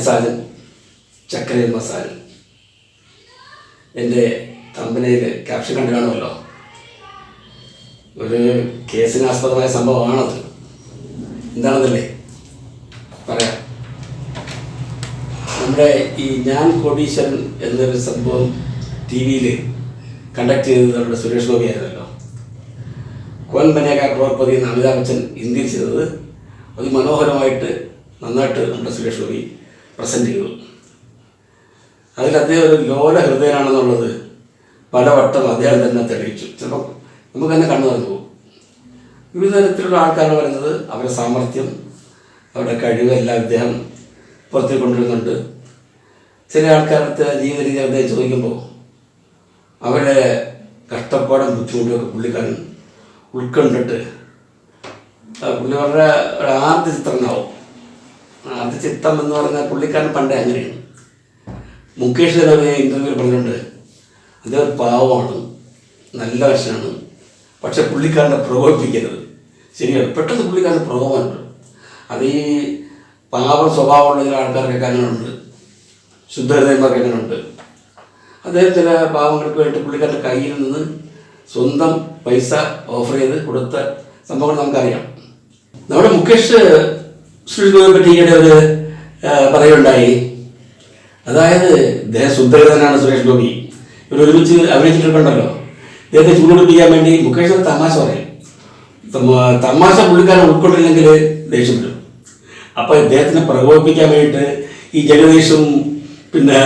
സാജൻ ചക്കരയിൽ മസാജൻ. എൻ്റെ കമ്പനിയിൽ ക്യാപ്ഷൻ കണ്ടു കാണുമല്ലോ. ഒരു കേസിനാസ്പദമായ സംഭവമാണത്. എന്താണെന്നല്ലേ പറയാം. നമ്മുടെ ഈ ഞാൻ കോടീശ്വരൻ എന്നൊരു സംഭവം ടി വിയിൽ കണ്ടക്ട് ചെയ്തത് നമ്മുടെ സുരേഷ് ഗോപി ആയിരുന്നല്ലോ. കോൻ ബനേഗ ക്രോർപതി എന്ന് അമിതാഭ് ബച്ചൻ ഹിന്ദിയിൽ ചെയ്തത് അതിമനോഹരമായിട്ട് നന്നായിട്ട് നമ്മുടെ സുരേഷ് ഗോപി പ്രസൻറ്റ് ചെയ്തു. അതിൽ അദ്ദേഹം ഒരു ലോല ഹൃദയനാണെന്നുള്ളത് പലവട്ടം അദ്ദേഹം തന്നെ തെളിയിച്ചു. ചിലപ്പോൾ നമുക്ക് തന്നെ കണ്ണു തന്നു പോകും. വിവിധ തരത്തിലുള്ള ആൾക്കാർ പറയുന്നത് അവരുടെ സാമർഥ്യം, അവരുടെ കഴിവ് എല്ലാം അദ്ദേഹം പുറത്തേക്ക് കൊണ്ടുവരുന്നുണ്ട്. ചില ആൾക്കാരുടെ ജീവിത രീതി അദ്ദേഹം ചോദിക്കുമ്പോൾ അവരുടെ കഷ്ടപ്പാടും ബുദ്ധിമുട്ടുമൊക്കെ പുള്ളിക്കാരൻ ഉൾക്കൊണ്ടിട്ട് പുള്ളിക്കാരുടെ ഒരു ആദ്യ ചിത്രനാവും. ആദ്യ ചിത്രം എന്ന് പറഞ്ഞാൽ പുള്ളിക്കാരൻ പണ്ടേ അങ്ങനെയാണ്. മുകേഷ് തന്നെ ഇൻ്റർവ്യൂവിൽ പറഞ്ഞിട്ടുണ്ട്, അദ്ദേഹം ഒരു പാവമാണ്, നല്ല വശമാണ്, പക്ഷെ പുള്ളിക്കാരനെ പ്രകോപിപ്പിക്കരുത്. ശരിയാണ്, പെട്ടെന്ന് പുള്ളിക്കാരന് പ്രകോപനമുണ്ട്. അത് ഈ പാവം സ്വഭാവമുള്ള ചില ആൾക്കാർക്കൊക്കെ അങ്ങനെയുണ്ട്, ശുദ്ധഹൃദയന്മാർക്ക് അങ്ങനെയുണ്ട്. അദ്ദേഹം ചില പാവങ്ങൾക്ക് വേണ്ടി പുള്ളിക്കാരൻ്റെ കയ്യിൽ നിന്ന് സ്വന്തം പൈസ ഓഫർ ചെയ്ത് കൊടുത്ത സംഭവങ്ങൾ നമുക്കറിയാം. നമ്മുടെ മുകേഷ് സുരേഷ് ഗോപിയെ പറ്റി ഈയിടെ ഒരു പറയുണ്ടായി. അതായത് ഇദ്ദേഹം ശുദ്ധഹൃദയനാണ് സുരേഷ് ഗോപി. ഇവർ ഒരുമിച്ച് അഭിനയിച്ചിട്ടുണ്ടല്ലോ. ഇദ്ദേഹത്തെ ചൂടുപിടിപ്പിക്കാൻ വേണ്ടി മുകേഷ് ഒരു തമാശ പറയും. തമാശ പുള്ളിക്കാരൻ ഉൾക്കൊണ്ടില്ലെങ്കിൽ ദേഷ്യം വരും. അപ്പോൾ ഇദ്ദേഹത്തിനെ പ്രകോപിപ്പിക്കാൻ വേണ്ടിയിട്ട് ഈ ജഗദീഷും പിന്നെ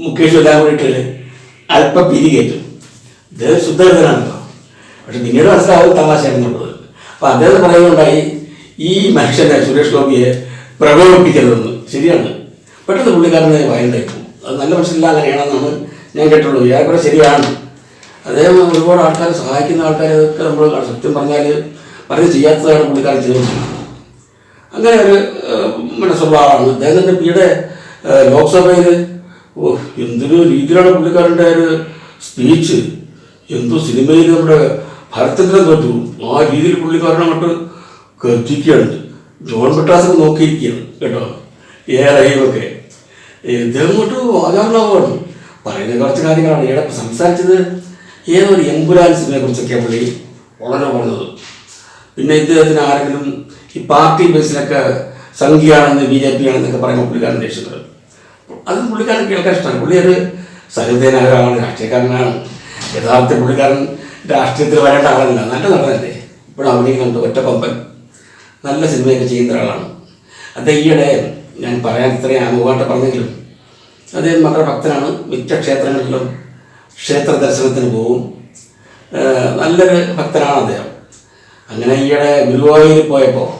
മുകേഷും എല്ലാം കൂടിയിട്ട് അല്പം പിരി കയറ്റും. ഇദ്ദേഹം ശുദ്ധഹൃദയനാണല്ലോ, പക്ഷെ പിന്നീട് മനസ്സിലാവും തമാശയാണെന്നുള്ളത്. അപ്പോൾ അദ്ദേഹം പറയുകയുണ്ടായി, ഈ മനുഷ്യനെ സുരേഷ് ഗോപിയെ പ്രകോപിപ്പിക്കരുതെന്ന്. ശരിയാണ്, പെട്ടെന്ന് പുള്ളിക്കാരനെ വയലുണ്ടായിരിക്കും. അത് നല്ല മനുഷ്യനില്ല അങ്ങനെയാണെന്നാണ് ഞാൻ കേട്ടുള്ളത്. ഏറെക്കുറെ ശരിയാണ്. അദ്ദേഹം ഒരുപാട് ആൾക്കാരെ സഹായിക്കുന്ന ആൾക്കാരൊക്കെ നമ്മൾ സത്യം പറഞ്ഞാൽ പറഞ്ഞ് ചെയ്യാത്തതാണ് പുള്ളിക്കാരൻ ചെയ്തുകൊണ്ടിരിക്കുന്നത്. അങ്ങനെ ഒരു സ്വഭാവമാണ് അദ്ദേഹത്തിൻ്റെ. ഈയിടെ ലോക്സഭയിൽ എന്തൊരു രീതിയിലാണ് പുള്ളിക്കാരൻ്റെ ഒരു സ്പീച്ച്. എന്തോ സിനിമയിൽ നമ്മുടെ ഭരതചന്ദ്രൻ തോറ്റു ആ രീതിയിൽ പുള്ളിക്കാരനെ അങ്ങോട്ട് കത്തിക്കുകയാണ്. ജോൺ ബ്രിട്ടാസൊക്കെ നോക്കിയിരിക്കുകയാണ് കേട്ടോ. ഏറെയൊക്കെ ഇദ്ദേഹം കൊണ്ട് ആചാരണമാണ് പറയുന്ന കുറച്ച് കാര്യങ്ങളാണ്. ഈയിടെ സംസാരിച്ചത് ഏതൊരു എമ്പുരാൻ സിനിമയെ കുറിച്ചൊക്കെയാണ് പുള്ളി വളരെ പറഞ്ഞത്. പിന്നെ ഇദ്ദേഹത്തിന് ആരെങ്കിലും ഈ പാർട്ടി ബേസിലൊക്കെ സംഘിയാണെന്ന് BJP ആണെന്നൊക്കെ പറയുമ്പോൾ പുള്ളിക്കാരൻ ദേഷ്യപ്പെടും. അത് പുള്ളിക്കാരൻ കേൾക്കാൻ ഇഷ്ടമാണ്. പുള്ളി ഒരു സഹൃദയനാണ്, രാഷ്ട്രീയക്കാരനാണ്. യഥാർത്ഥ പുള്ളിക്കാരൻ രാഷ്ട്രീയത്തിൽ വരേണ്ട ആളല്ല, നല്ല നടനല്ലേ. ഇപ്പോഴും അഭിനയിക്കുന്നുണ്ട്, ഒറ്റക്കൊമ്പൻ, നല്ല സിനിമയൊക്കെ ചെയ്യുന്ന ഒരാളാണ്. അദ്ദേഹം ഈയിടെ ഞാൻ പറയാൻ ഇത്രയും ആമുഖമായിട്ട് പറഞ്ഞെങ്കിലും അദ്ദേഹം വളരെ ഭക്തനാണ്. മിക്ക ക്ഷേത്രങ്ങളിലും ക്ഷേത്ര ദർശനത്തിന് പോവും. നല്ലൊരു ഭക്തനാണ് അദ്ദേഹം. അങ്ങനെ ഈയിടെ ഗുരുവായൂരിൽ പോയപ്പോൾ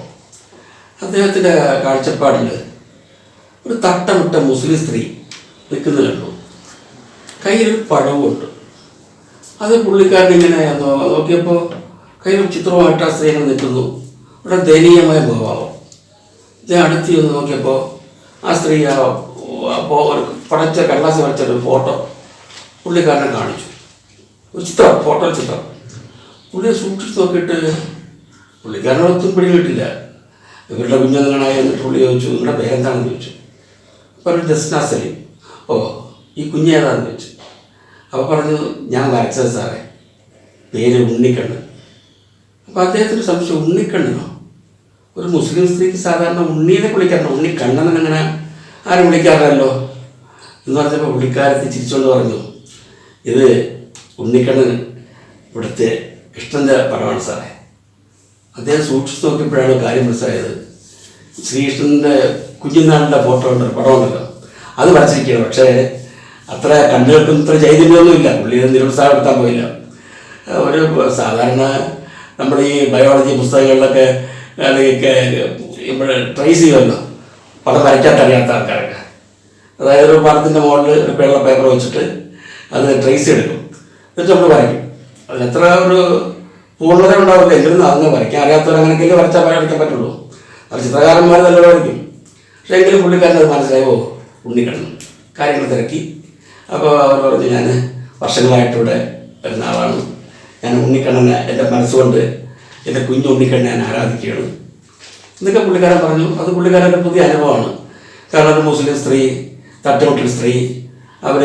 അദ്ദേഹത്തിൻ്റെ കാഴ്ചപ്പാടിൽ ഒരു തട്ടമിട്ട മുസ്ലിം സ്ത്രീ നിൽക്കുന്നത് കണ്ടു. കയ്യിലൊരു പഴവുമുണ്ട്. അത് പുള്ളിക്കാരൻ ഇങ്ങനെ നോക്കിയപ്പോൾ കയ്യിൽ ചിത്രമായിട്ട് ആ സ്ത്രീകൾ നിൽക്കുന്നു. ഇവിടെ ദയനീയമായ മുഖഭാവം. ഇത് അടുത്ത് ഒന്ന് നോക്കിയപ്പോൾ ആ സ്ത്രീ അപ്പോൾ ഒരു പടച്ച കടലാസ് വരച്ചൊരു ഫോട്ടോ പുള്ളിക്കാരനെ കാണിച്ചു. ഒരു ചിത്രം, ഫോട്ടോ ചിത്രം. പുള്ളിയെ സൂക്ഷിച്ച് നോക്കിയിട്ട് പുള്ളിക്കാരനൊത്തും പിടി കിട്ടില്ല. ഇവരുടെ കുഞ്ഞുങ്ങളായി എന്നിട്ട് പുള്ളി ചോദിച്ചു, നിങ്ങളുടെ പേരെന്താണെന്ന് ചോദിച്ചു. അപ്പോൾ ഒരു ജസ്ന സലീം. ഓ, ഈ കുഞ്ഞേതാണെന്ന് ചോദിച്ചു. അപ്പോൾ പറഞ്ഞു, ഞാൻ വരച്ചത് സാറേ, പേര് ഉണ്ണിക്കണ്ണ്. അപ്പോൾ അദ്ദേഹത്തിന് സംശയം, ഉണ്ണിക്കണ്ണനോ? ഒരു മുസ്ലിം സ്ത്രീക്ക് സാധാരണ ഉണ്ണീനെ വിളിക്കാറുണ്ട്, ഉണ്ണിക്കണ്ണൻ അങ്ങനെ ആരും വിളിക്കാറില്ലല്ലോ എന്ന് പറഞ്ഞപ്പോൾ പുള്ളിക്കാരത്തി ചിരിച്ചുകൊണ്ട് പറഞ്ഞു, ഇത് ഉണ്ണിക്കണ്ണൻ ഇവിടുത്തെ കൃഷ്ണൻ്റെ പടമാണ് സാറേ. അദ്ദേഹം സൂക്ഷിച്ച് നോക്കിയപ്പോഴാണ് കാര്യം മനസ്സിലായത്. ശ്രീകൃഷ്ണൻ്റെ കുഞ്ഞുനാളിൻ്റെ ഫോട്ടോ ഉണ്ട്, പടമുണ്ടല്ലോ, അത് വരച്ചിരിക്കുകയാണ്. പക്ഷേ അത്ര കണ്ടുകൾക്കും ഇത്ര ചൈതന്യമൊന്നുമില്ല. പുള്ളി നിരുത്സാഹപ്പെടുത്താൻ പോയില്ല. ഒരു സാധാരണ നമ്മൾ ഈ ബയോളജി പുസ്തകങ്ങളിലൊക്കെ ഇവിടെ ട്രേസ് ചെയ്യുമല്ലോ, പടം വരയ്ക്കാൻ അറിയാത്ത ആൾക്കാരൊക്കെ. അതായത് ഒരു പടത്തിൻ്റെ മുകളിൽ ഒരു വെള്ള പേപ്പർ വെച്ചിട്ട് അത് ട്രേസ് എടുക്കും, എന്നിട്ട് നമ്മൾ വരയ്ക്കും. അതിനെത്ര ഒരു പൂർണ്ണത ഉണ്ടാവില്ല, എങ്കിലും അങ്ങനെ വരയ്ക്കാൻ അറിയാത്തവരങ്ങനെയൊക്കെ വരച്ചാൽ വരയ്ക്കാൻ പറ്റുള്ളൂ. അത് ചിത്രകാരന്മാർ നല്ല വരയ്ക്കും. പക്ഷേ എങ്കിലും പുള്ളിക്കാരൻ അത് മനസ്സിലായി, ഓ ഉണ്ണിക്കണ്ണൻ. കാര്യങ്ങൾ തിരക്കി. അപ്പോൾ അവർ പറഞ്ഞു, ഞാൻ വർഷങ്ങളായിട്ടിവിടെ വരുന്ന ആളാണ്, ഞാൻ ഉണ്ണിക്കണ്ണനെ എൻ്റെ മനസ്സുകൊണ്ട് എൻ്റെ കുഞ്ഞു ഉണ്ണിക്കണ്ണനെ ഞാൻ ആരാധിക്കുകയാണ് എന്നൊക്കെ പുള്ളിക്കാരൻ പറഞ്ഞു. അത് പുള്ളിക്കാരൻ്റെ പുതിയ അനുഭവമാണ്. കാരണം ഒരു മുസ്ലിം സ്ത്രീ, തട്ടുമുട്ടൽ സ്ത്രീ, അവർ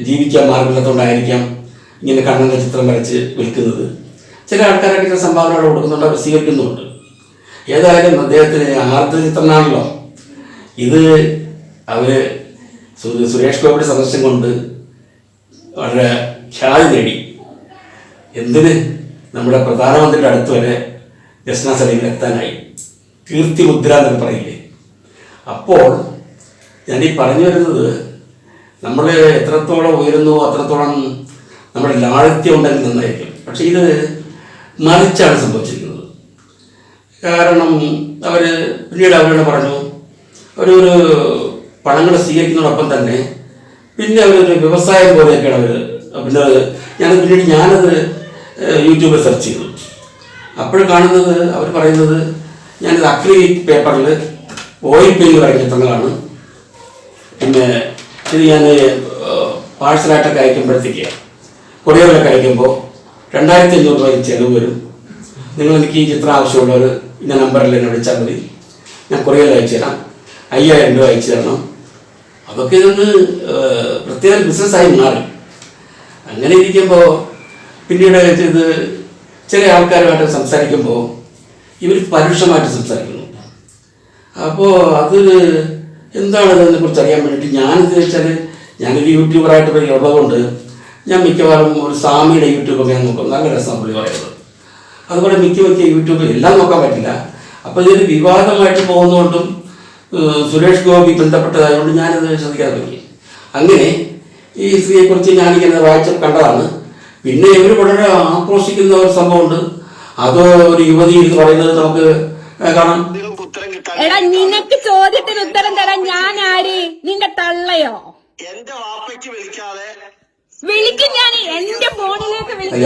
ജീവിക്കാൻ മാർഗമില്ലാത്തതുകൊണ്ടായിരിക്കാം ഇങ്ങനെ കണ്ണൻ്റെ ചിത്രം വരച്ച് വിൽക്കുന്നത്. ചില ആൾക്കാരൊക്കെ സംഭാവനകൾ കൊടുക്കുന്നുണ്ട്, അവർ സ്വീകരിക്കുന്നുമുണ്ട്. ഏതായാലും അദ്ദേഹത്തിന് ആർദ്രചിത്രനാണല്ലോ ഇത്. അവർ സുരേഷ് ഗോപിയുടെ സന്ദർശനം കൊണ്ട് വളരെ ഖ്യാതി നേടി. എന്തിന് നമ്മുടെ പ്രധാനമന്ത്രിയുടെ അടുത്ത് വരെ ജസ്ന സലീമിൽ എത്താനായി. കീർത്തി മുദ്ര എന്നൊക്കെ പറയില്ലേ. അപ്പോൾ ഞാനീ പറഞ്ഞു വരുന്നത്, നമ്മൾ എത്രത്തോളം ഉയരുന്നു അത്രത്തോളം നമ്മുടെ ലാളിത്യം ഉണ്ടെങ്കിൽ നന്നായിരിക്കും. പക്ഷെ ഇത് മറിച്ചാണ് സംഭവിച്ചിരിക്കുന്നത്. കാരണം അവർ പിന്നീട് അവരോട് പറഞ്ഞു, ഒരു പണങ്ങൾ സ്വീകരിക്കുന്നതോടൊപ്പം തന്നെ പിന്നെ അവരൊരു വ്യവസായം പോലെയൊക്കെയാണ് അവർ. പിന്നെ ഞാനത് യൂട്യൂബിൽ സെർച്ച് ചെയ്തു. അപ്പോൾ കാണുന്നത് അവർ പറയുന്നത്, ഞാനിത് അക്രിലിക് പേപ്പറിൽ ഓയിൽ പെയിൻറ് വരയ്ക്കുന്ന ചിത്രങ്ങളാണ്. പിന്നെ ഇത് ഞാൻ പാഴ്സലായിട്ടൊക്കെ അയക്കുമ്പോഴത്തേക്ക്, കൊറിയറിലൊക്കെ അയക്കുമ്പോൾ 2500 രൂപ ചിലവ് വരും. നിങ്ങൾ എനിക്ക് ഈ ചിത്രം ആവശ്യമുള്ളവർ ഇന്ന നമ്പറിൽ എന്നെ വിളിച്ചാൽ മതി, ഞാൻ കൊറിയറിൽ അയച്ചു തരാം, 5000 രൂപ അയച്ചു തരണം. അതൊക്കെ ഇതൊന്ന് പ്രത്യേക ബിസിനസ്സായി മാറി. അങ്ങനെ ഇരിക്കുമ്പോൾ പിന്നീട് ഇത് ചില ആൾക്കാരുമായിട്ട് സംസാരിക്കുമ്പോൾ ഇവർ പരുഷമായിട്ട് സംസാരിക്കുന്നു. അപ്പോൾ അത് എന്താണ് ഇതിനെക്കുറിച്ച് അറിയാൻ വേണ്ടിയിട്ട് ഞാനെന്ന് വെച്ചാൽ ഞാനൊരു യൂട്യൂബറായിട്ട് ഉള്ളതുകൊണ്ട് ഞാൻ മിക്കവാറും ഒരു സ്വാമിയുടെ യൂട്യൂബൊക്കെ ഞാൻ നോക്കും. നല്ല രസമാണ് പുള്ളി പറയുന്നത്. അതുപോലെ മിക്ക യൂട്യൂബിൽ എല്ലാം നോക്കാൻ പറ്റില്ല. അപ്പോൾ ഇതൊരു വിവാദമായിട്ട് പോകുന്നതുകൊണ്ടും സുരേഷ് ഗോപി ബന്ധപ്പെട്ടതായതുകൊണ്ട് ഞാനത് ശ്രദ്ധിക്കാൻ തുടങ്ങി. അങ്ങനെ ഈ സ്ത്രീയെക്കുറിച്ച് ഞാനിങ്ങനെ വായിച്ച് കണ്ടതാണ്. പിന്നെ ഇവർ വളരെ ആക്രോശിക്കുന്ന ഒരു സംഭവമുണ്ട്. അത് ഒരു യുവതി എന്ന് പറയുന്നത് നമുക്ക് കാണാം. എടാ, നിനക്ക് ചോദ്യത്തിന് ഉത്തരം തരാൻ ഞാൻ ആര്? നിന്റെ തള്ളയോ? എന്റെ വാപ്പയ്ക്ക് വിളിക്കാതെ വിളിക്കും. ഞാൻ എന്റെ ഫോണിലേക്ക് വിളിക്കും.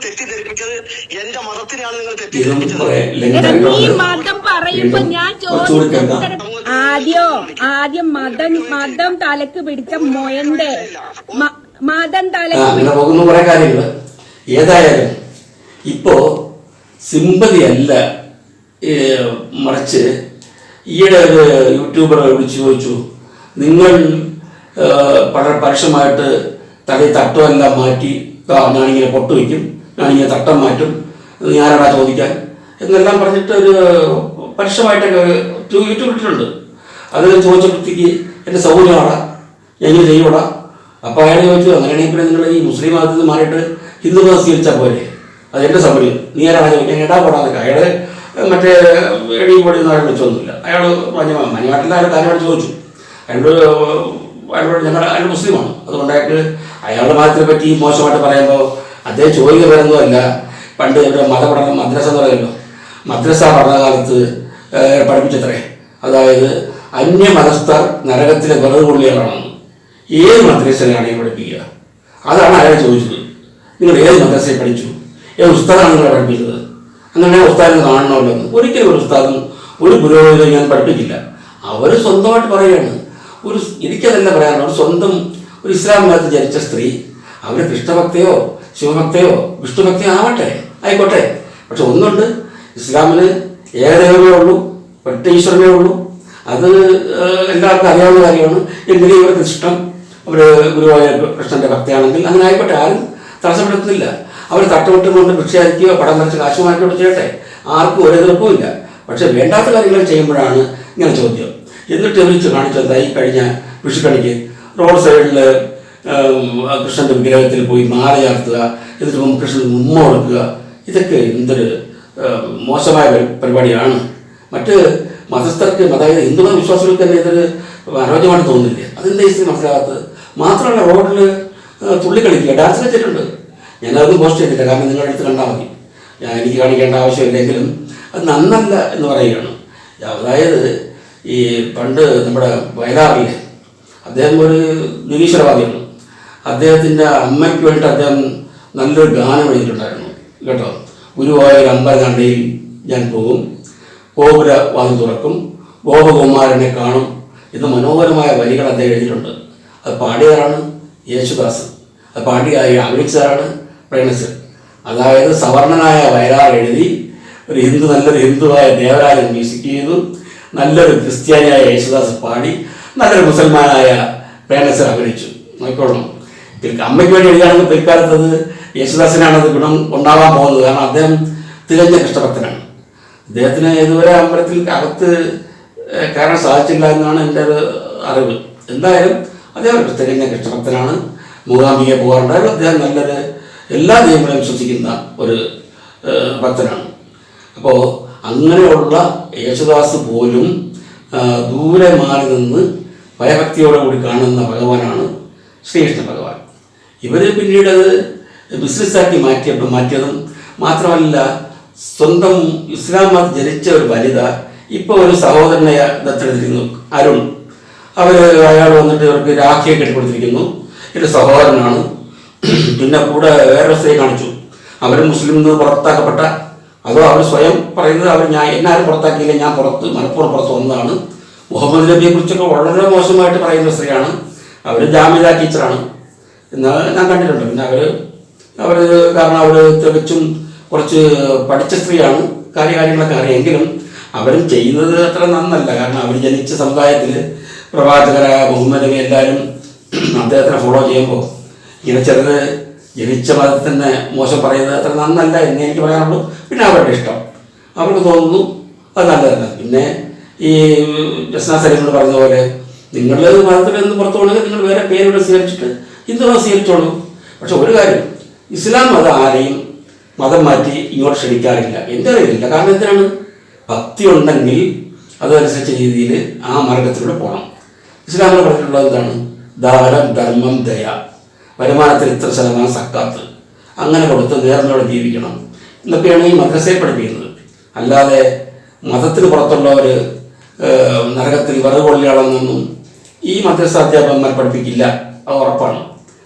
തെറ്റിദ്ധരിപ്പിച്ചത് എന്റെ മതത്തിനാണ് നിങ്ങൾ ഈ മതം പറയുമ്പോ ഞാൻ ആദ്യം മതം തലക്ക് പിടിച്ച മൊയന്റെ മതം തലക്ക് പോകുന്ന കുറെ കാര്യങ്ങൾ. ഏതായാലും ഇപ്പോ സിമ്പതി അല്ല, മറിച്ച് ഈയിടെ ഒരു യൂട്യൂബർ വിളിച്ചു ചോദിച്ചു, നിങ്ങൾ വളരെ പരുഷമായിട്ട് തലയിൽ തട്ടുമെല്ലാം മാറ്റി, ഞാനിങ്ങനെ പൊട്ട് വയ്ക്കും, ഞാനിങ്ങനെ തട്ടം മാറ്റും, ഞാനാടാ ചോദിക്കാൻ എന്നെല്ലാം പറഞ്ഞിട്ട് ഒരു പരുഷമായിട്ടൊക്കെ യൂട്യൂബ് ഇട്ടിട്ടുണ്ട്. അത് ചോദിച്ചപ്പോഴത്തേക്ക് എൻ്റെ സൗകര്യമാടാ, ഞാൻ ഇങ്ങനെ ചെയ്യൂടാ. അപ്പോൾ അയാൾ ചോദിച്ചു, അങ്ങനെയാണെങ്കിൽ പിന്നെ നിങ്ങൾ ഈ മുസ്ലിം മതത്തിൽ നിന്ന് മാറിയിട്ട് ഹിന്ദു മതം സ്വീകരിച്ചാൽ പോരെ, അത് എൻ്റെ സൗകര്യം, നീ ആരാണ് ചോദിക്കാൻ, എടാ പോടാന്നൊക്കെ. അയാൾ മറ്റേ എടി പൊടി ഒന്നും അയാൾ വിളിച്ചൊന്നുമില്ല. അയാൾ മഞ്ഞമാട്ടിൽ അയാൾ കാര്യമായിട്ട് ചോദിച്ചു. അയാളോട് അയാൾ മുസ്ലിമാണ്, അതുകൊണ്ട് അയാളുടെ മതത്തിനെ പറ്റി മോശമായിട്ട് പറയുമ്പോൾ അദ്ദേഹം ചോദിക്കുക വരുന്നതല്ല. പണ്ട് ഇവിടെ മതപഠനം മദ്രസ എന്ന് പറയുമല്ലോ, മദ്രസ പഠനകാലത്ത് പഠിപ്പിച്ചത്രേ, അതായത് അന്യമതസ്ഥർ നരകത്തിലെ വിറക് കൊള്ളികളാണെന്ന്. ഏത് മദ്രസയിലാണ് പഠിപ്പിക്കുക? അതാണ് അയാൾ ചോദിച്ചത്. നിങ്ങൾ ഏത് മദ്രസയിൽ പഠിച്ചു, ഏത് ഉസ്താദാണ് നിങ്ങളെ പഠിപ്പിച്ചത്? അങ്ങനെ ഉസ്താദിനെ കാണണമല്ലോ. ഒരിക്കലും ഒരു ഉസ്താദും ഒരു പുരോഹിതനും ഞാൻ പഠിപ്പിക്കില്ല. അവർ സ്വന്തമായിട്ട് പറയുകയാണ്. എനിക്കതല്ല പറയാനുള്ളത്. ഒരു സ്വന്തം ഒരു ഇസ്ലാം മതത്തിൽ ജനിച്ച സ്ത്രീ അവർ കൃഷ്ണഭക്തയോ ശിവഭക്തയോ വിഷ്ണുഭക്തയോ ആയിക്കോട്ടെ. പക്ഷെ ഒന്നുണ്ട്, ഇസ്ലാമിന് ഏകദൈവമേ ഉള്ളൂ, ഒറ്റ ഈശ്വരനേ ഉള്ളൂ. അത് എല്ലാവർക്കും അറിയാവുന്ന കാര്യമാണ്. എങ്കിലും ഇവർക്ക് ഇഷ്ടം അവർ ഗുരുവായ കൃഷ്ണൻ്റെ ഭക്തയാണെങ്കിൽ അങ്ങനെ ആയിക്കോട്ടെ, ആരും തടസ്സപ്പെടുത്തുന്നില്ല. അവർ തട്ടുമുട്ടും കൊണ്ട് ഭിക്ഷയായിരിക്കുകയോ പടം വരച്ച് കാശുമായിക്കോട്ട് ചെയ്യട്ടെ, ആർക്കും ഒരു എതിർപ്പുമില്ല. പക്ഷെ വേണ്ടാത്ത കാര്യങ്ങൾ ചെയ്യുമ്പോഴാണ് ഇങ്ങനെ ചോദ്യം. എന്നിട്ട് വിളിച്ച് കാണിച്ചതായി കഴിഞ്ഞ വിഷുക്കണിക്ക് റോഡ് സൈഡിൽ കൃഷ്ണൻ്റെ വിഗ്രഹത്തിൽ പോയി മാല ചാർത്തുക, എന്നിട്ട് കൃഷ്ണൻ ഉമ്മ കൊടുക്കുക. ഇതൊക്കെ എന്തൊരു മോശമായ പരിപാടിയാണ്. മറ്റ് മതസ്ഥർക്ക്, അതായത് ഹിന്ദു മത വിശ്വാസികൾക്ക് തന്നെ ഇതൊരു അരോചകമായിട്ട് തോന്നുന്നില്ലേ? അതെന്താ ഈ മനസ്സിലാകാത്തത്? മാത്രമല്ല, റോഡിൽ തുള്ളിക്കളിക്കുക, ഡാൻസ് വെച്ചിട്ടുണ്ട്. ഞാനതൊന്നും പോസ്റ്റ് ചെയ്തില്ല, കാരണം നിങ്ങളുടെ അടുത്ത് കണ്ടാൽ മതി, എനിക്ക് കാണിക്കേണ്ട ആവശ്യമില്ലെങ്കിലും അത് നന്നല്ല എന്ന് പറയുകയാണ്. അതായത് ഈ പണ്ട് നമ്മുടെ വയലാറിലെ അദ്ദേഹം ഒരു നിരീശ്വരവാദിയാണ്. അദ്ദേഹത്തിൻ്റെ അമ്മയ്ക്ക് വേണ്ടിയിട്ട് അദ്ദേഹം നല്ലൊരു ഗാനം എഴുതിയിട്ടുണ്ടായിരുന്നു കേട്ടോ. ഗുരുവായൂർ അമ്പലനടയിൽ ഞാൻ പോകും, ഗോപുര വാതിൽ തുറക്കും, ഗോപകുമാരനെ കാണും. ഇത് മനോഹരമായ വരികൾ അദ്ദേഹം എഴുതിയിട്ടുണ്ട്. അത് പാടിയതാണ് യേശുദാസ്, അത് അഭിനയിച്ചതാണ് പ്രേംനസീർ. അതായത് സവർണനായ വയലാർ എഴുതി, നല്ലൊരു ഹിന്ദുവായ ദേവരാജൻ മ്യൂസിക് ചെയ്തു, നല്ലൊരു ക്രിസ്ത്യാനിയായ യേശുദാസ് പാടി നല്ലൊരു മുസൽമാനായ പേനസർ അഭിനയിച്ചു. നോക്കിക്കോളണം. അമ്മയ്ക്ക് വേണ്ടി എഴുതുകയാണെങ്കിൽ പിൽക്കാലത്ത് അത് യേശുദാസിനാണ് അത് ഗുണം ഉണ്ടാവാൻ പോകുന്നത്. കാരണം അദ്ദേഹം തികഞ്ഞ കൃഷ്ണഭക്തനാണ്. അദ്ദേഹത്തിന് ഇതുവരെ അമ്പലത്തിൽ അകത്ത് കയറാൻ സാധിച്ചില്ല എന്നാണ് എൻ്റെ ഒരു അറിവ്. എന്തായാലും അദ്ദേഹം തികഞ്ഞ കൃഷ്ണഭക്തനാണ്. മൂകാംബികയെ പോകാറുണ്ടായാലും അദ്ദേഹം നല്ലൊരു എല്ലാ ദൈവങ്ങളെയും വിശ്വസിക്കുന്ന ഒരു ഭക്തനാണ്. അപ്പോൾ അങ്ങനെയുള്ള യേശുദാസ് പോലും ദൂരെ മാറി നിന്ന് ഭയഭക്തിയോടുകൂടി കാണുന്ന ഭഗവാനാണ് ശ്രീകൃഷ്ണ ഭഗവാൻ. ഇവർ പിന്നീട് അത് ബിസിനസ്സാക്കി മാറ്റിയതും മാത്രമല്ല, സ്വന്തം ഇസ്ലാം മതം ജനിച്ച ഒരു വനിത ഇപ്പോൾ ഒരു സഹോദരനെ ദത്തെടുത്തിരിക്കുന്നു, അരുൺ. അയാൾ വന്നിട്ട് ഇവർക്ക് രാഖിയെ കെട്ടിക്കൊടുത്തിരിക്കുന്നു. ഒരു സഹോദരനാണ്. പിന്നെ കൂടെ വേറെ സ്ത്രീ കാണിച്ചു. അവർ മുസ്ലിം നിന്ന് പുറത്താക്കപ്പെട്ട, അതോ അവർ സ്വയം പറയുന്നത് എന്നാരും പുറത്താക്കിയില്ല, ഞാൻ മനഃപൂർവ്വം പുറത്ത് വന്നതാണ്. മുഹമ്മദ് നബിയെ കുറിച്ചൊക്കെ വളരെ മോശമായിട്ട് പറയുന്ന സ്ത്രീയാണ്. അവർ ജാമിദ ടീച്ചറാണ് എന്ന് ഞാൻ കണ്ടിട്ടുണ്ട്. പിന്നെ അവർ കാരണം അവർ തികച്ചും കുറച്ച് പഠിച്ച സ്ത്രീയാണ്, കാര്യങ്ങളൊക്കെ അറിയെങ്കിലും അവരും ചെയ്യുന്നത് അത്ര നന്നല്ല. കാരണം അവർ ജനിച്ച സമുദായത്തിൽ പ്രവാചകരായ മുഹമ്മദ് നബി എല്ലാവരും അദ്ദേഹത്തിനെ ഫോളോ ചെയ്യുമ്പോൾ ഇങ്ങനെ ചെറുത് ജനിച്ച മതത്തിൽ തന്നെ മോശം പറയുന്നത് അത്ര നന്നല്ല എന്ന് എനിക്ക് പറയാനുള്ളൂ. പിന്നെ അവരുടെ ഇഷ്ടം, അവർക്ക് തോന്നുന്നു അത് നല്ലതല്ല. പിന്നെ ഈ ജസ്ന സലീമിനോട് പറഞ്ഞ പോലെ നിങ്ങൾ മതത്തിൽ നിന്ന് പുറത്തു പോകണമെങ്കിൽ നിങ്ങൾ വേറെ പേരോട് സ്വീകരിച്ചിട്ട് ഹിന്ദു മതം സ്വീകരിച്ചോളൂ. പക്ഷെ ഒരു കാര്യം, ഇസ്ലാം മതം ആരെയും മതം മാറ്റി ഇങ്ങോട്ട് ക്ഷണിക്കാറില്ല. എൻ്റെ അറിയില്ല. കാരണം എന്തിനാണ്? ഭക്തി ഉണ്ടെങ്കിൽ അതനുസരിച്ച രീതിയിൽ ആ മാർഗത്തിലൂടെ പോകണം. ഇസ്ലാമിൽ പറഞ്ഞിട്ടുള്ളത് എന്താണ്? ദാനം, ധർമ്മം, ദയ, വരുമാനത്തിൽ ഇത്ര ശതമാനം സക്കാത്ത്, അങ്ങനെ കൊടുത്ത് നേർന്നോടെ ജീവിക്കണം എന്നൊക്കെയാണ് ഈ മദ്രസയിൽ പഠിപ്പിക്കുന്നത്. അല്ലാതെ മതത്തിന് പുറത്തുള്ളവർ നരകത്തിൽ വിറക് കൊള്ളിയാളെന്നൊന്നും ഈ മദ്രസ അധ്യാപകന്മാർ പഠിപ്പിക്കില്ല, അത് ഉറപ്പാണ്.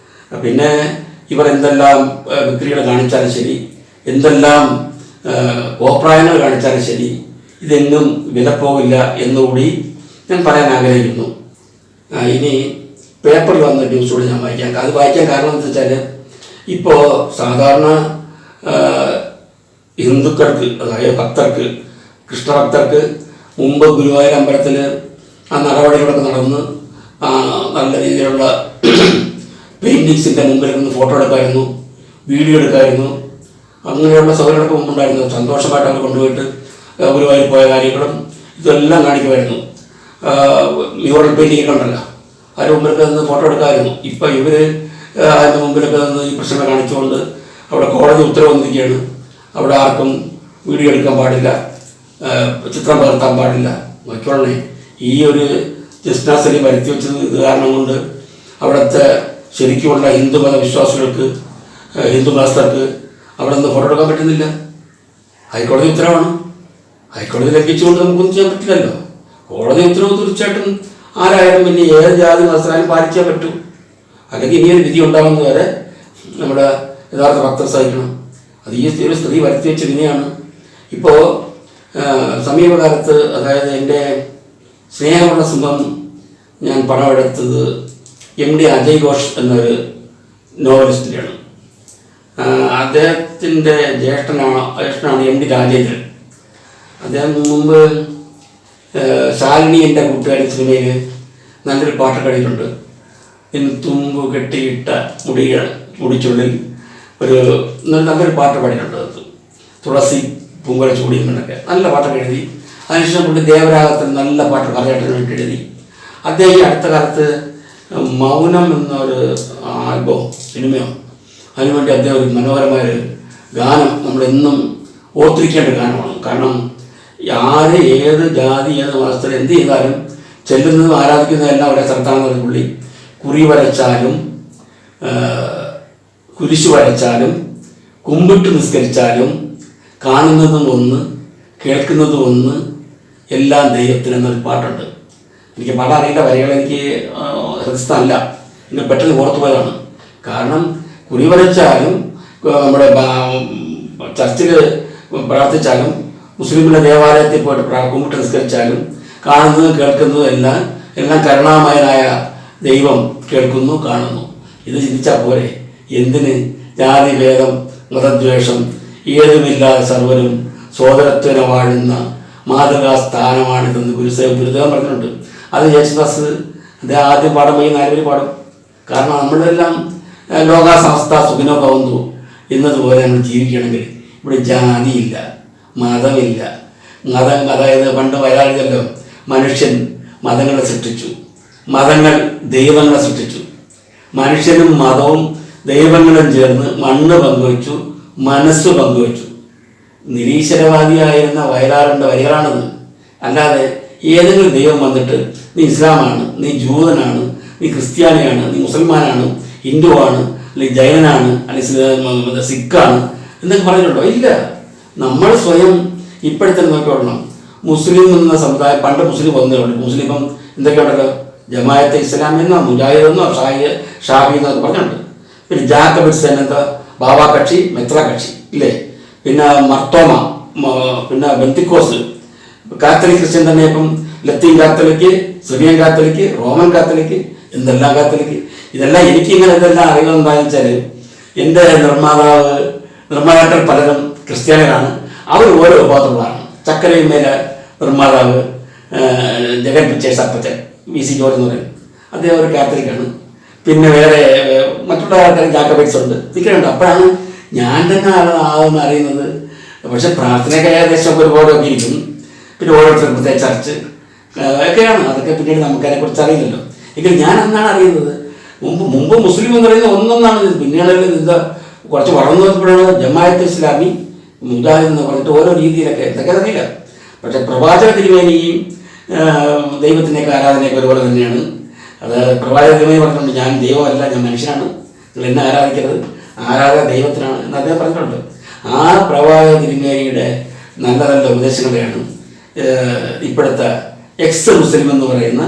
പിന്നെ ഇവർ എന്തെല്ലാം വിക്രികൾ കാണിച്ചാലും ശരി, എന്തെല്ലാം കോപ്രായങ്ങൾ കാണിച്ചാലും ശരി, ഇതെങ്ങും വിലപ്പോകില്ല എന്നുകൂടി ഞാൻ പറയാൻ ആഗ്രഹിക്കുന്നു. ഇനി പേപ്പറിൽ വന്ന ന്യൂസ് കൂടി ഞാൻ അത് വായിക്കാൻ കാരണം എന്താ വെച്ചാൽ, ഇപ്പോൾ സാധാരണ ഹിന്ദുക്കൾക്ക്, അതായത് ഭക്തർക്ക്, കൃഷ്ണഭക്തർക്ക് മുമ്പ് ഗുരുവായൂർ അമ്പലത്തിൽ ആ നടപടികളൊക്കെ നടന്ന് നല്ല രീതിയിലുള്ള പെയിൻറ്റിങ്സിൻ്റെ മുമ്പിൽ നിന്ന് ഫോട്ടോ എടുക്കായിരുന്നു, വീഡിയോ എടുക്കായിരുന്നു, അങ്ങനെയുള്ള സൗകര്യങ്ങളൊക്കെ മുമ്പുണ്ടായിരുന്നു. സന്തോഷമായിട്ട് അവർ കൊണ്ടുപോയിട്ട് ഗുരുവായൂർ പോയ കാര്യങ്ങളും ഇതെല്ലാം കാണിക്കുമായിരുന്നു. മ്യൂറൽ പെയിൻറ്റിങ്ങൊക്കെ ഉണ്ടല്ലോ, അതിന് മുമ്പിലൊക്കെ നിന്ന് ഫോട്ടോ എടുക്കാമായിരുന്നു. ഇപ്പം ഇവർ അതിൻ്റെ മുമ്പിലൊക്കെ നിന്ന് ഈ പ്രശ്നങ്ങൾ കാണിച്ചുകൊണ്ട് അവിടെ കോടതി ഉത്തരവ് വന്നിരിക്കുകയാണ്. അവിടെ ആർക്കും വീഡിയോ എടുക്കാൻ പാടില്ല, ചിത്രം പകർത്താൻ പാടില്ല. നോക്കിക്കോളണേ, ഈ ഒരു ജസ്ന സലീം വരുത്തി വെച്ചത് ഇത് കാരണം കൊണ്ട് അവിടുത്തെ ശരിക്കുമുള്ള ഹിന്ദുമത വിശ്വാസികൾക്ക്, ഹിന്ദു മതസ്ഥർക്ക് അവിടെ നിന്ന് ഫോട്ടോ എടുക്കാൻ പറ്റുന്നില്ല. ഹൈക്കോടതി ഉത്തരവാണ്. ഹൈക്കോടതി ലംഘിച്ചുകൊണ്ട് നമുക്കൊന്നും ചെയ്യാൻ പറ്റില്ലല്ലോ. കോടതി ഉത്തരവ് തീർച്ചയായിട്ടും ആരായാലും പിന്നെ ഏത് ജാതി മതസ്ഥരായാലും പാലിച്ചേ പറ്റൂ. അല്ലെങ്കിൽ ഇനിയൊരു വിധി ഉണ്ടാകുന്നത് വരെ നമ്മുടെ യഥാർത്ഥ ഭക്തർ സഹിക്കണം. അത് ഈ ഒരു സ്ത്രീ വരുത്തി വെച്ച വിധിയാണ്. ഇപ്പോൾ സമീപകാലത്ത്, അതായത് എൻ്റെ സ്നേഹമുള്ള സ്വന്തം ഞാൻ പണമെടുത്തത് MD അജയ് ഘോഷ് എന്നൊരു നോവലിസ്റ്റിൻ്റെയാണ്. അദ്ദേഹത്തിൻ്റെ ജ്യേഷ്ഠനാണ് MD രാജേന്ദ്രൻ. അദ്ദേഹം മുമ്പ് ശാലിനി എൻ്റെ കൂട്ടുകാരി സിനിമയിൽ നല്ലൊരു പാട്ട് കഴിഞ്ഞിട്ടുണ്ട്. തുമ്പ് കെട്ടിയിട്ട മുടിച്ചുള്ളിൽ ഒരു നല്ലൊരു പാട്ട് പാടിയിട്ടുണ്ട്. തുളസി പൂങ്കുല ചൂടി എന്നൊക്കെ നല്ല പാട്ടൊക്കെ എഴുതി. അതിനുശേഷം പുള്ളി ദേവരാഗത്തിൽ നല്ല പാട്ട് പറയാട്ടിന് വേണ്ടി എഴുതി. അദ്ദേഹം ഈ അടുത്ത കാലത്ത് മൗനം എന്നൊരു ആൽബം, സിനിമയോ, അതിനുവേണ്ടി അദ്ദേഹം ഒരു മനോഹരമായൊരു ഗാനം നമ്മളെന്നും ഓർത്തിരിക്കേണ്ട ഗാനമാണ്. കാരണം ആര് ഏത് ജാതി ഏത് മതസ്ഥർ എന്ത് ചെയ്താലും ചെല്ലുന്നതും ആരാധിക്കുന്നതെല്ലാം ഒരേ സ്ഥലത്താണെന്ന് പുള്ളി കുറി വരച്ചാലും കുരിശു വരച്ചാലും കുമ്പിട്ട് നിസ്കരിച്ചാലും കാണുന്നതും ഒന്ന് കേൾക്കുന്നതും ഒന്ന് എല്ലാം ദൈവത്തിനെന്നൊരു പാട്ടുണ്ട്. എനിക്ക് പാടാൻ അറിയില്ല, വരികൾ എനിക്ക് ഹൃദയസ്ഥല്ല, എനിക്ക് പെട്ടെന്ന് ഓർത്തു പോയതാണ്. കാരണം കുറി വരച്ചാലും നമ്മുടെ ചർച്ചിൽ പ്രാർത്ഥിച്ചാലും മുസ്ലിമിൻ്റെ ദേവാലയത്തിൽ പോയിട്ട് കുമ്പിട്ട് നിസ്കരിച്ചാലും കാണുന്നതും കേൾക്കുന്നതും എല്ലാം കരുണാമയനായ ദൈവം കേൾക്കുന്നു, കാണുന്നു. ഇത് ചിന്തിച്ചാൽ പോരെ? എന്തിന് ജാതി ഭേദം മതദ്വേഷം ഏതുമില്ലാതെ സർവരും സോദരത്വന വാഴുന്ന മാതൃകാ സ്ഥാനമാണിതെന്ന് ഗുരുദേവൻ പറഞ്ഞിട്ടുണ്ട്. അത് യേശുദാസ് അദ്ദേഹം ആദ്യം പാടും, ഈ 4 വരി പാടും. കാരണം നമ്മളെല്ലാം ലോകാസമസ്ത സുഖിനോ ഭവന്തു എന്നതുപോലെ നമ്മൾ ജീവിക്കണമെങ്കിൽ ഇവിടെ ജാതിയില്ല, മതമില്ല. അതായത് പണ്ട് വയലാളിതല്ലോ, മനുഷ്യൻ മതങ്ങളെ സൃഷ്ടിച്ചു, മതങ്ങൾ ദൈവങ്ങളെ സൃഷ്ടിച്ചു. മനുഷ്യനും മതവും ദൈവങ്ങളും ചേർന്ന് മണ്ണ് പങ്കുവച്ചു, മനസ്സ് പങ്കുവച്ചു. നിരീശ്വരവാദിയായിരുന്ന വയലാറിൻ്റെ വരികളാണിത്. അല്ലാതെ ഏതെങ്കിലും ദൈവം വന്നിട്ട് നീ ഇസ്ലാമാണ്, നീ ജൂതനാണ്, നീ ക്രിസ്ത്യാനിയാണ്, നീ മുസൽമാനാണ്, ഹിന്ദുവാണ്, അല്ലെങ്കിൽ ജൈനനാണ്, അല്ലെങ്കിൽ സിഖാണ് എന്നൊക്കെ പറഞ്ഞിട്ടുണ്ടോ? ഇല്ല. നമ്മൾ സ്വയം ഇപ്പോഴത്തെ നോക്കിക്കൊള്ളണം. മുസ്ലിം എന്ന സമുദായം, പണ്ട് മുസ്ലിം വന്നതുകൊണ്ട് മുസ്ലിം ഇപ്പം എന്തൊക്കെയുണ്ടല്ലോ, ജമാഅത്തെ ഇസ്ലാമി എന്നോ മുജാഹിദെന്നോ ഷാഫി എന്നൊക്കെ പറഞ്ഞിട്ടുണ്ട്. പിന്നെ ജാക്കബിറ്റ്സ് എന്നൊക്കെ ബാബ കക്ഷി, മെത്ര കക്ഷി ഇല്ലേ, പിന്നെ മർത്തോമ, പിന്നെ ബെന്തിക്കോസ്, കാത്തലിക് ക്രിസ്ത്യൻ തന്നെ ഇപ്പം ലത്തീൻ Catholic, Syrian Catholic, Roman Catholic, എന്തെല്ലാം കാത്തലിക്ക്. ഇതെല്ലാം എനിക്കിങ്ങനെ ഇതെല്ലാം അറിയുന്നതെന്താണെന്ന് വെച്ചാൽ എൻ്റെ നിർമ്മാതാക്കൾ പലരും ക്രിസ്ത്യാനികളാണ്. അവർ ഓരോ വിഭാഗത്തിലുള്ളതാണ്. ചക്കരയുമേലെ നിർമ്മാതാവ് ജഗൻ പിച്ചേഴ്സ് അപ്പച്ചൻ VC ജോർജ് എന്ന് പറയും, അദ്ദേഹം ഒരു കാത്തലിക്കാണ്. പിന്നെ വേറെ മറ്റുള്ള ആൾക്കാർ ജാക്കബൈറ്റ്സ് ഉണ്ട്, ഇതൊക്കെയുണ്ട്. അപ്പോഴാണ് ഞാൻ തന്നെ ആളെന്ന് അറിയുന്നത്. പക്ഷെ പ്രാർത്ഥനയൊക്കെ ഏകദേശം ഒരുപാടൊക്കെ ഇരിക്കും. പിന്നെ ഓരോരുത്തർ പ്രത്യേക ചർച്ച് ഒക്കെയാണ്. അതൊക്കെ പിന്നീട് നമുക്കതിനെക്കുറിച്ച് അറിയില്ലല്ലോ. എങ്കിലും ഞാൻ അന്നാണ് അറിയുന്നത്. മുമ്പ് മുസ്ലിം എന്ന് പറയുന്നത് ഒന്നൊന്നാണ്. പിന്നീട് എന്താ കുറച്ച് വളർന്നു വന്നപ്പോഴാണ് ജമാഅത്തെ ഇസ്ലാമി, മുജാഹിദ് എന്ന് പറഞ്ഞിട്ട് ഓരോ രീതിയിലൊക്കെ എന്തൊക്കെ അറിയില്ല. പക്ഷെ പ്രവാചക തിരുമേനിയും ദൈവത്തിൻ്റെയൊക്കെ ആരാധനയൊക്കെ ഒരുപോലെ തന്നെയാണ്. അത് പ്രവാചക തിരുമേനി പറഞ്ഞിട്ടുണ്ട്, ഞാൻ ദൈവമല്ല, ഞാൻ മനുഷ്യനാണ്, നിങ്ങൾ എന്നെ ആരാധിക്കരുത്, ആരാധന ദൈവത്തിനാണ് എന്ന് അദ്ദേഹം പറഞ്ഞിട്ടുണ്ട്. ആ പ്രവാചക തിരുമേനിയുടെ നല്ല നല്ല ഉപദേശങ്ങളെയാണ് ഇപ്പോഴത്തെ എക്സ് മുസ്ലിം എന്ന് പറയുന്ന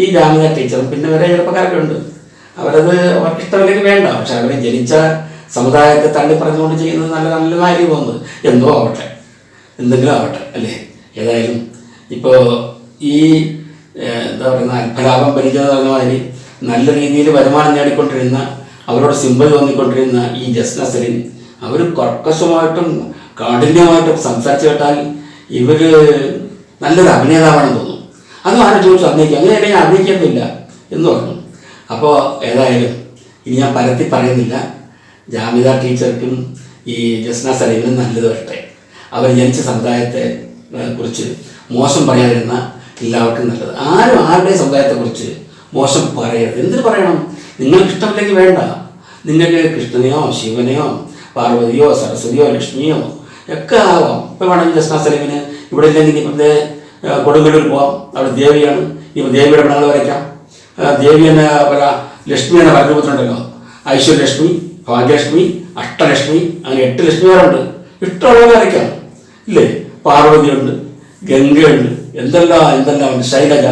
ഈ ജാമിദ ടീച്ചറും പിന്നെ വേറെ ചെറുപ്പക്കാരൊക്കെ ഉണ്ട്. അവരത് അവർക്ക് ഇഷ്ടമില്ലെങ്കിൽ വേണ്ട. പക്ഷെ അവരെ ജനിച്ച സമുദായത്തെ തള്ളി പറഞ്ഞുകൊണ്ട് ചെയ്യുന്നത് നല്ലതായി തോന്നുന്നത്. എന്തോ ആവട്ടെ, എന്തെങ്കിലും ആവട്ടെ അല്ലേ. ഏതായാലും ഇപ്പോൾ ഈ എന്താ പറയുന്ന അല്പലാഭം പരിചയം പറഞ്ഞ മാതിരി നല്ല രീതിയിൽ വരുമാനം നേടിക്കൊണ്ടിരുന്ന, അവരോട് സിമ്പതി തോന്നിക്കൊണ്ടിരുന്ന ഈ ജസ്ന സലിൻ അവർ കർക്കശമായിട്ടും കാഠിന്യമായിട്ടും സംസാരിച്ചു കേട്ടാൽ ഇവർ നല്ലൊരു അഭിനേതാവാണെന്ന് തോന്നും. അതും ആരും ചോദിച്ചു അഭിനയിക്കുക, അങ്ങനെയൊക്കെ ഞാൻ അഭിനയിക്കുന്നില്ല എന്ന് പറഞ്ഞു. അപ്പോൾ ഏതായാലും ഇനി ഞാൻ പരത്തി പറയുന്നില്ല. ജാമിദ ടീച്ചർക്കും ഈ ജസ്ന സലീമിനും നല്ലത് വരട്ടെ. അവർ ജനിച്ച സമുദായത്തെ കുറിച്ച് മോശം പറയാതിരുന്ന എല്ലാവർക്കും നല്ലത്. ആരും ആരുടെയും സമുദായത്തെക്കുറിച്ച് മോശം പറയരുത്. എന്തിനു പറയണം? നിങ്ങൾക്ക് ഇഷ്ടമില്ലെങ്കിൽ വേണ്ട. നിങ്ങൾക്ക് കൃഷ്ണനെയോ ശിവനെയോ പാർവതിയോ സരസ്വതിയോ ലക്ഷ്മിയോ ഒക്കെ ആവാം. ഇപ്പം വേണമെങ്കിൽ ജസ്ന സലീമിന് ഇവിടെ ഇല്ലെങ്കിൽ ഇപ്പോഴത്തെ കൊടുങ്ങല്ലൂർ പോവാം, അവിടെ ദേവിയാണ്. ഇപ്പോൾ ദേവിയുടെ പടങ്ങൾ വരയ്ക്കാം. ദേവി എന്നെ ലക്ഷ്മി എന്ന പരരൂപത്തിലുണ്ടല്ലോ, ഐശ്വര്യലക്ഷ്മി, ഭാഗ്യലക്ഷ്മി, അഷ്ടലക്ഷ്മി, അങ്ങനെ 8 ലക്ഷ്മിമാരുണ്ട്. ഇഷ്ടമുള്ളത് വരയ്ക്കാം ഇല്ലേ. പാർവതിയുണ്ട്, ഗംഗയുണ്ട്, എന്തെല്ലാം ഉണ്ട്, ശൈലജ,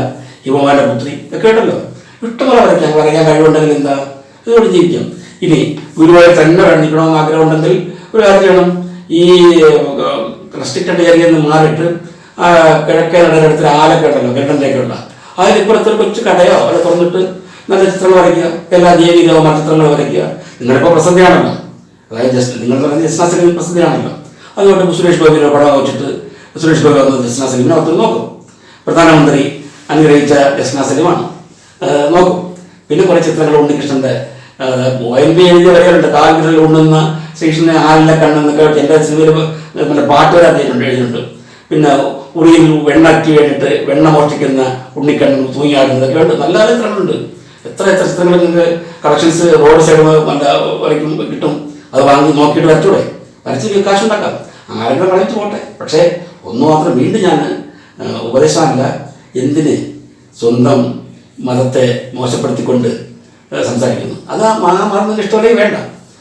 ഹിമവാന്റെ പുത്രി ഒക്കെ ഉണ്ടല്ലോ. ഇഷ്ടപോലെ വരയ്ക്കാൻ കഴിവുണ്ടെങ്കിൽ എന്താ, ഇതുകൊണ്ട് ജീവിക്കാം. ഇനി ഗുരുവായൂർ തന്നെ വരണിക്കണമെന്ന് ആഗ്രഹം ഉണ്ടെങ്കിൽ ഒരു കാര്യം ചെയ്യണം. ഈ റെസ്ട്രിക്റ്റഡ് ഏരിയയിൽ നിന്ന് മാറിയിട്ട് കിഴക്കേ നടയിടത്തിൽ ആലൊക്കെ ഉണ്ടല്ലോ, ഗണ്ടൻ്റെയൊക്കെയുള്ള അതിലിപ്പുറത്തൊരു കൊച്ചു കടയോ അവിടെ തുറന്നിട്ട് നല്ല ചിത്രങ്ങൾ വരയ്ക്കുക, എല്ലാ ദേവി ദേവമാർ ചിത്രങ്ങൾ വരയ്ക്കുക. നിങ്ങളിപ്പോൾ പ്രസിദ്ധിയാണല്ലോ, അതായത് നിങ്ങൾ പറഞ്ഞ ജസ്ന സലീം പ്രസിദ്ധിയാണല്ലോ. അതുകൊണ്ട് സുരേഷ് ഗോപിയുടെ പടം വെച്ചിട്ട് സുരേഷ് ഗോപി വന്ന് ജസ്ന സലീമിനെ ഒത്തിരി നോക്കും. പ്രധാനമന്ത്രി അനുഗ്രഹിച്ച ജസ്ന സലീമാണ് നോക്കും. പിന്നെ കുറേ ചിത്രങ്ങൾ ഉണ്ണികൃഷ്ണൻ്റെ ONV എഴുതിയ വരെയുണ്ട്. കാൽവിരൽ ഉണ്ണുന്ന ശ്രീകൃഷ്ണനെ ആലിലെ കണ്ണെന്നൊക്കെ എൻ്റെ സിനിമയിൽ നല്ല പാട്ട് വരെ അദ്ദേഹം എഴുതിയിട്ടുണ്ട്. പിന്നെ ഉറിയിൽ വെണ്ണയ്ക്ക് വേണ്ടിയിട്ട് വെണ്ണ മോഷ്ടിക്കുന്ന ഉണ്ണിക്കണ്ണൻ തൂങ്ങിയാടുന്നതൊക്കെ ഉണ്ട്. നല്ല നല്ല ചിത്രങ്ങളുണ്ട്. എത്ര ചിത്രങ്ങൾ നിങ്ങൾക്ക് കളക്ഷൻസ് റോഡ് സൈഡ് നല്ല വരയ്ക്കും കിട്ടും. അത് വാങ്ങി നോക്കിയിട്ട് വരച്ചൂടെ, വരച്ച് കാശുണ്ടാക്കാം. ആരെങ്കിലും കളഞ്ഞിട്ട് പോട്ടെ. പക്ഷേ ഒന്ന് മാത്രം വീണ്ടും ഞാൻ ഉപദേശമല്ല, എന്തിന് സ്വന്തം മതത്തെ മോശപ്പെടുത്തിക്കൊണ്ട് സംസാരിക്കുന്നു. അത് മാറുന്നതിന് ഇഷ്ടമല്ലെങ്കിൽ വേണ്ട.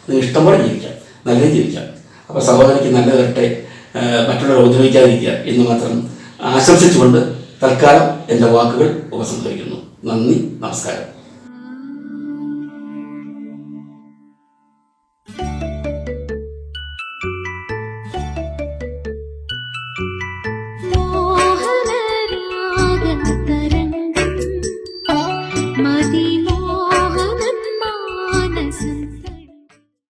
നിങ്ങൾ ഇഷ്ടം പോലെ ജീവിക്കാം, നല്ല രീതിയിൽ ജീവിക്കാം. അപ്പോൾ സഹോദരിക്ക് നല്ല വരട്ടെ, മറ്റുള്ളവരെ ഉപദ്രവിക്കാതിരിക്കുക എന്ന് മാത്രം ആശംസിച്ചുകൊണ്ട് തൽക്കാലം എൻ്റെ വാക്കുകൾ ഉപസംഹരിക്കുന്നു. നന്ദി, നമസ്കാരം.